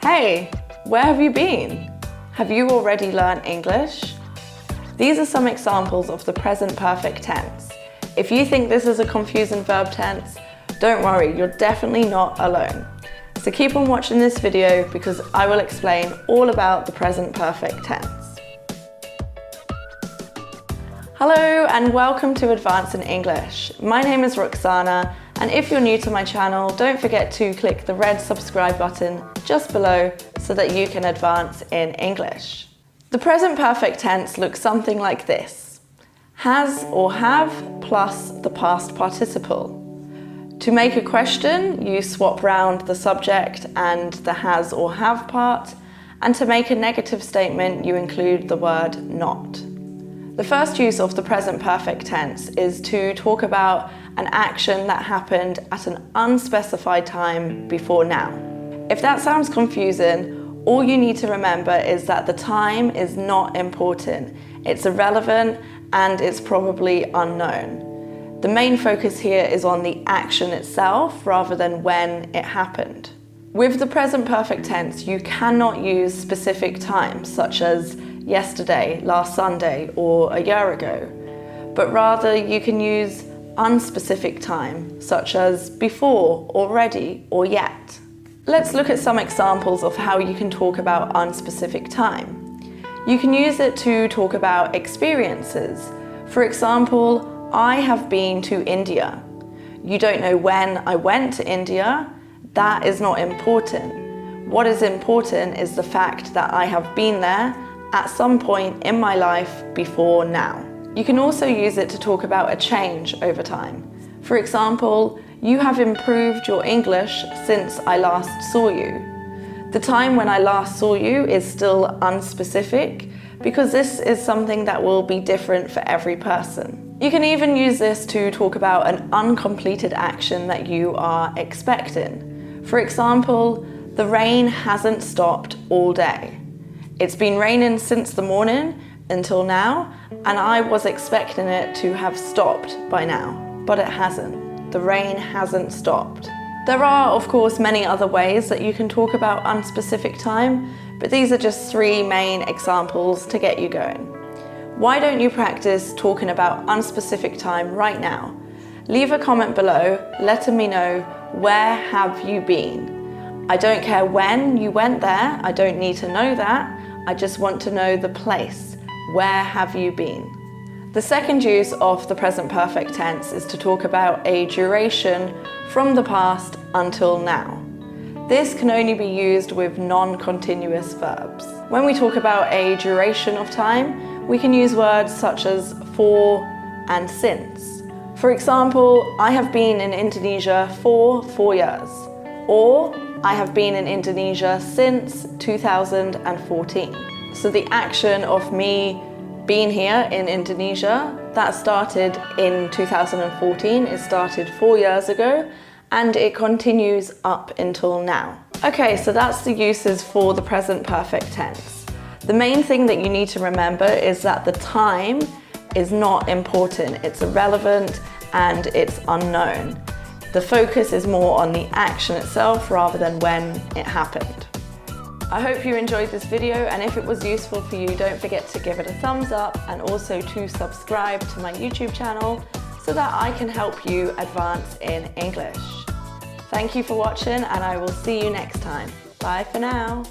Hey, where have you been? Have you already learned English? These are some examples of the present perfect tense. If you think this is a confusing verb tense, don't worry, you're definitely not alone. So keep on watching this video because I will explain all about the present perfect tense. Hello and welcome to Advancing English. My name is Roxana, and if you're new to my channel, don't forget to click the red subscribe button just below so that you can advance in English. The present perfect tense looks something like this. Has or have plus the past participle. To make a question, you swap round the subject and the has or have part, and to make a negative statement, you include the word not. The first use of the present perfect tense is to talk about an action that happened at an unspecified time before now. If that sounds confusing, all you need to remember is that the time is not important. It's irrelevant and it's probably unknown. The main focus here is on the action itself rather than when it happened. With the present perfect tense, you cannot use specific times such as yesterday, last Sunday, or a year ago, but rather you can use unspecific time such as before, already, or yet. Let's look at some examples of how you can talk about unspecific time. You can use it to talk about experiences. For example, I have been to India. You don't know when I went to India. That is not important. What is important is the fact that I have been there at some point in my life before now. You can also use it to talk about a change over time. For example, you have improved your English since I last saw you. The time when I last saw you is still unspecific because this is something that will be different for every person. You can even use this to talk about an uncompleted action that you are expecting. For example, the rain hasn't stopped all day. It's been raining since the morning until now, and I was expecting it to have stopped by now, but it hasn't. The rain hasn't stopped. There are, of course, many other ways that you can talk about unspecific time, but these are just three main examples to get you going. Why don't you practice talking about unspecific time right now? Leave a comment below letting me know, where have you been? I don't care when you went there, I don't need to know that. I just want to know the place. Where have you been? The second use of the present perfect tense is to talk about a duration from the past until now. This can only be used with non-continuous verbs. When we talk about a duration of time, we can use words such as for and since. For example, I have been in Indonesia for 4 years, or I have been in Indonesia since 2014. So the action of me being here in Indonesia, that started in 2014. It started 4 years ago and it continues up until now. Okay, so that's the uses for the present perfect tense. The main thing that you need to remember is that the time is not important. It's irrelevant and it's unknown. The focus is more on the action itself rather than when it happened. I hope you enjoyed this video, and if it was useful for you, don't forget to give it a thumbs up and also to subscribe to my YouTube channel so that I can help you advance in English. Thank you for watching, and I will see you next time. Bye for now.